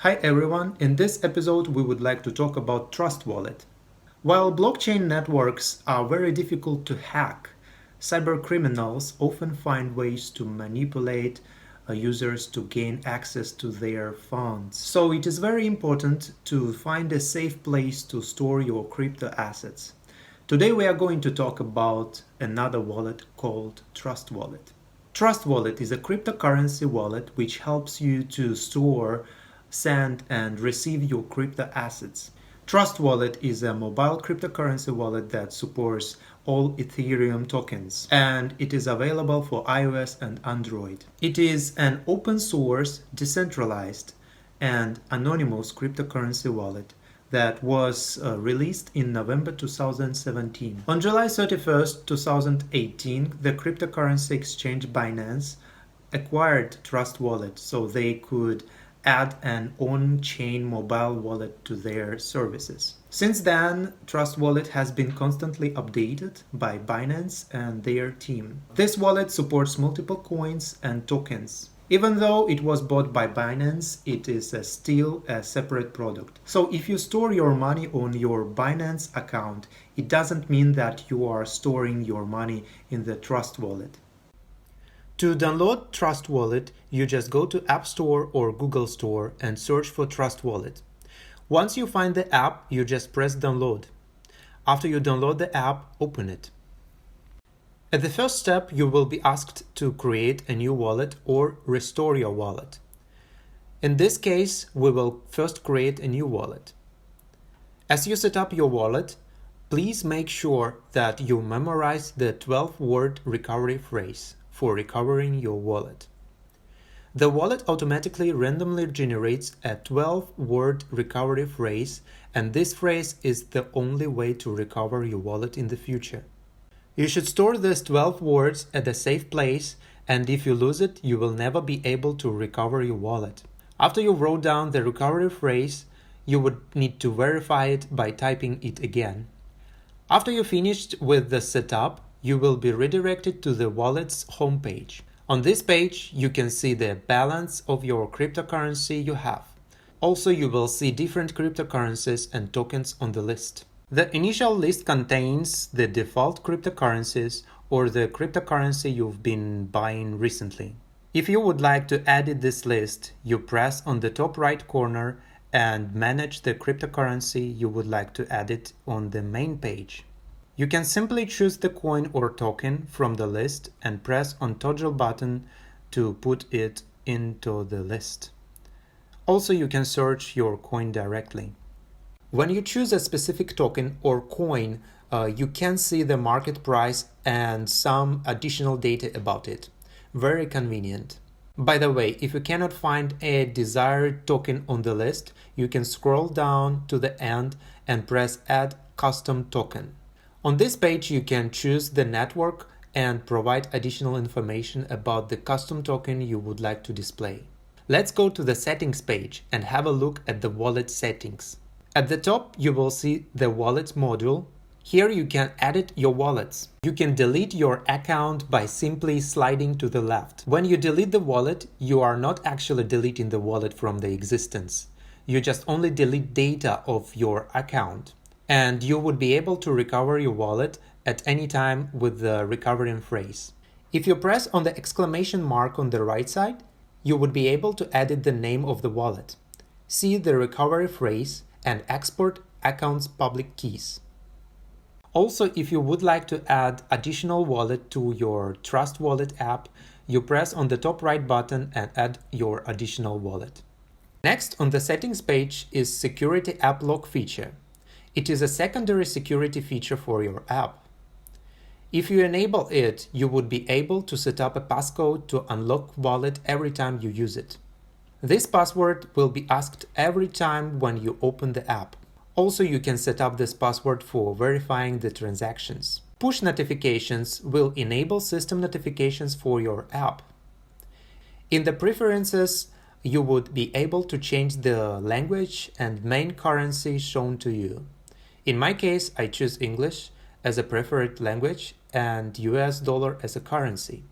Hi everyone, in this episode we would like to talk about Trust Wallet. While blockchain networks are very difficult to hack, cybercriminals often find ways to manipulate users to gain access to their funds. So it is very important to find a safe place to store your crypto assets. Today we are going to talk about another wallet called Trust Wallet. Trust Wallet is a cryptocurrency wallet which helps you to store, send and receive your crypto assets. Trust Wallet is a mobile cryptocurrency wallet that supports all Ethereum tokens, and it is available for iOS and Android. It is an open source, decentralized and anonymous cryptocurrency wallet that was released in November 2017. On July 31st, 2018, the cryptocurrency exchange Binance acquired Trust Wallet so they could add an on-chain mobile wallet to their services. Since then, Trust Wallet has been constantly updated by Binance and their team. This wallet supports multiple coins and tokens. Even though it was bought by Binance, it is still a separate product. So if you store your money on your Binance account, it doesn't mean that you are storing your money in the Trust Wallet. To download Trust Wallet, you just go to App Store or Google Store and search for Trust Wallet. Once you find the app, you just press download. After you download the app, open it. At the first step, you will be asked to create a new wallet or restore your wallet. In this case, we will first create a new wallet. As you set up your wallet, please make sure that you memorize the 12-word recovery phrase for recovering your wallet. The wallet automatically randomly generates a 12-word recovery phrase, and this phrase is the only way to recover your wallet in the future. You should store these 12 words at a safe place, and if you lose it, you will never be able to recover your wallet. After you wrote down the recovery phrase, you would need to verify it by typing it again. After you finished with the setup, you will be redirected to the wallet's homepage. On this page, you can see the balance of your cryptocurrency you have. Also, you will see different cryptocurrencies and tokens on the list. The initial list contains the default cryptocurrencies or the cryptocurrency you've been buying recently. If you would like to edit this list, you press on the top right corner and manage the cryptocurrency you would like to edit on the main page. You can simply choose the coin or token from the list and press on toggle button to put it into the list. Also, you can search your coin directly. When you choose a specific token or coin, you can see the market price and some additional data about it. Very convenient. By the way, if you cannot find a desired token on the list, you can scroll down to the end and press Add Custom Token. On this page, you can choose the network and provide additional information about the custom token you would like to display. Let's go to the settings page and have a look at the wallet settings. At the top, you will see the Wallets module. Here you can edit your wallets. You can delete your account by simply sliding to the left. When you delete the wallet, you are not actually deleting the wallet from the existence. You just only delete data of your account. And you would be able to recover your wallet at any time with the recovering phrase. If you press on the exclamation mark on the right side, you would be able to edit the name of the wallet, see the recovery phrase, and export account's public keys. Also, if you would like to add additional wallet to your Trust Wallet app, you press on the top right button and add your additional wallet. Next on the settings page is Security App Lock feature. It is a secondary security feature for your app. If you enable it, you would be able to set up a passcode to unlock wallet every time you use it. This password will be asked every time when you open the app. Also, you can set up this password for verifying the transactions. Push notifications will enable system notifications for your app. In the preferences, you would be able to change the language and main currency shown to you. In my case, I choose English as a preferred language and US dollar as a currency.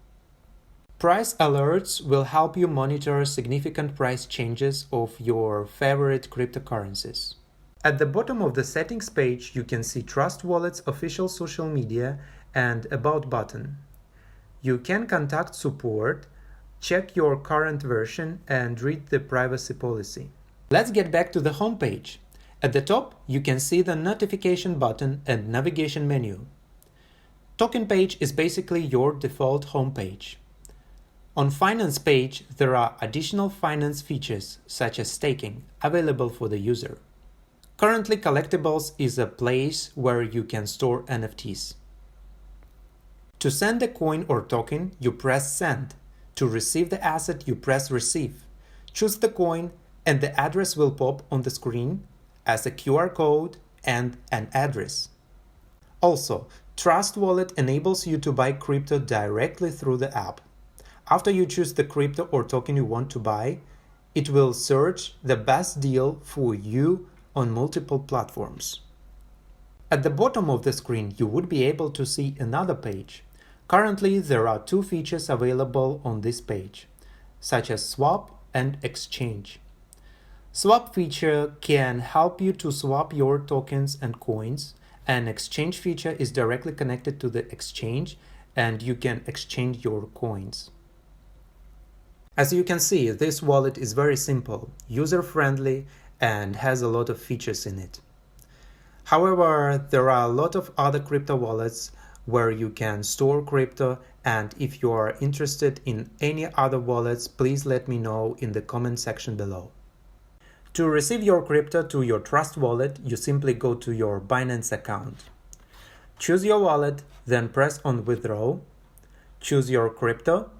Price alerts will help you monitor significant price changes of your favorite cryptocurrencies. At the bottom of the settings page, you can see Trust Wallet's official social media and About button. You can contact support, check your current version, and read the privacy policy. Let's get back to the home page. At the top, you can see the notification button and navigation menu. Token page is basically your default home page. On Finance page, there are additional finance features, such as staking, available for the user. Currently, Collectibles is a place where you can store NFTs. To send a coin or token, you press Send. To receive the asset, you press Receive. Choose the coin, and the address will pop on the screen as a QR code and an address. Also, Trust Wallet enables you to buy crypto directly through the app. After you choose the crypto or token you want to buy, it will search the best deal for you on multiple platforms. At the bottom of the screen, you would be able to see another page. Currently, there are two features available on this page, such as swap and exchange. Swap feature can help you to swap your tokens and coins. An exchange feature is directly connected to the exchange, and you can exchange your coins. As you can see, this wallet is very simple, user-friendly, and has a lot of features in it. However, there are a lot of other crypto wallets where you can store crypto, and if you are interested in any other wallets, please let me know in the comment section below. To receive your crypto to your Trust Wallet, you simply go to your Binance account. Choose your wallet, then press on Withdraw. Choose your crypto.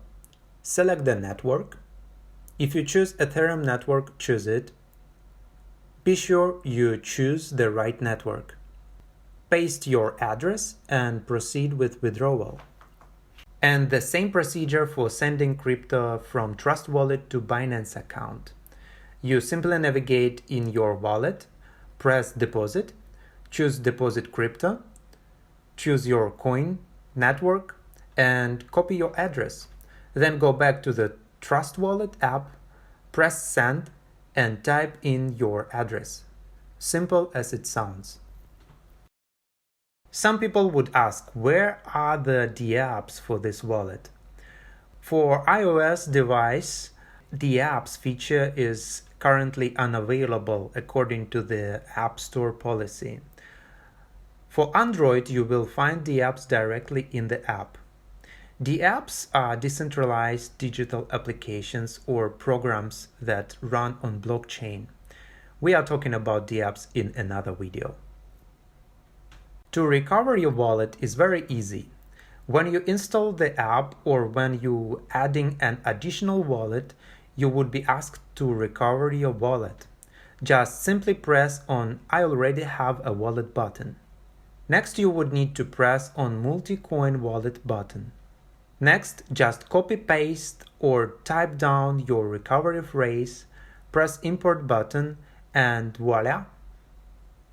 Select the network. If you choose Ethereum network, choose it. Be sure you choose the right network. Paste your address and proceed with withdrawal. And the same procedure for sending crypto from Trust Wallet to Binance account. You simply navigate in your wallet, press Deposit, choose Deposit Crypto, choose your coin, network, and copy your address. Then go back to the Trust Wallet app, press Send, and type in your address. Simple as it sounds. Some people would ask, where are the apps for this wallet? For iOS device, the apps feature is currently unavailable according to the App Store policy. For Android, you will find the apps directly in the app. The apps are decentralized digital applications or programs that run on blockchain. We are talking about the apps in another video. To recover your wallet is very easy. When you install the app or when you adding an additional wallet, you would be asked to recover your wallet. Just simply press on I already have a wallet button. Next, you would need to press on multi-coin wallet button. Next, just copy-paste or type down your recovery phrase, press import button, and voila!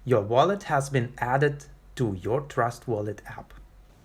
Your wallet has been added to your Trust Wallet app.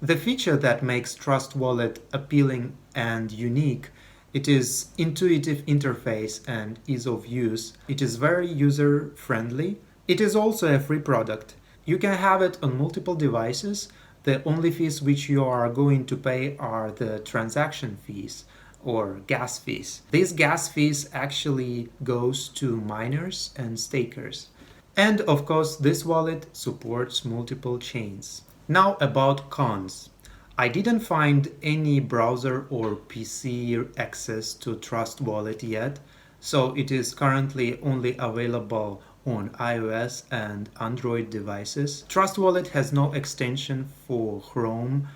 The feature that makes Trust Wallet appealing and unique, it is intuitive interface and ease of use. It is very user-friendly. It is also a free product. You can have it on multiple devices. The only fees which you are going to pay are the transaction fees or gas fees. These gas fees actually goes to miners and stakers. And of course, this wallet supports multiple chains. Now about cons. I didn't find any browser or PC access to Trust Wallet yet, so it is currently only available on iOS and Android devices. Trust Wallet has no extension for Chrome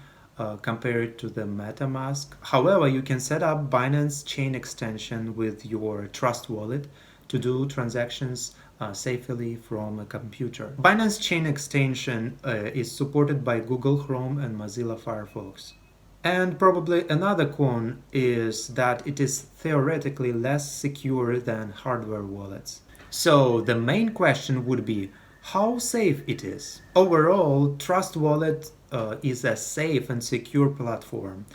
compared to the MetaMask. However, you can set up Binance Chain extension with your Trust Wallet to do transactions safely from a computer. Binance Chain extension is supported by Google Chrome and Mozilla Firefox. And probably another con is that it is theoretically less secure than hardware wallets. So the main question would be how safe it is. Overall, Trust Wallet is a safe and secure platform.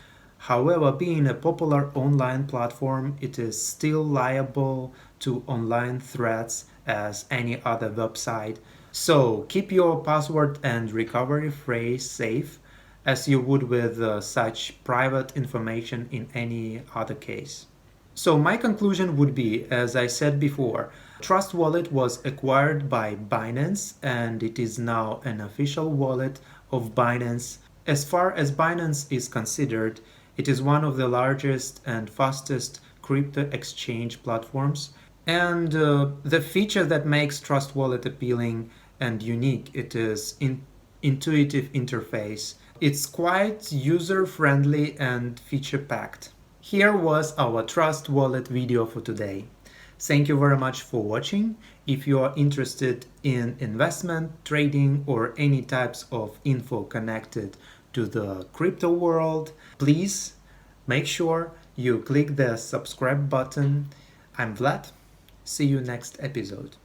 However, being a popular online platform, it is still liable to online threats as any other website. So keep your password and recovery phrase safe as you would with such private information in any other case. So my conclusion would be, as I said before, Trust Wallet was acquired by Binance and it is now an official wallet of Binance. As far as Binance is considered, it is one of the largest and fastest crypto exchange platforms. And the feature that makes Trust Wallet appealing and unique, it is intuitive interface. It's quite user-friendly and feature-packed. Here was our Trust Wallet video for today. Thank you very much for watching. If you are interested in investment, trading, or any types of info connected to the crypto world, please make sure you click the subscribe button. I'm Vlad. See you next episode.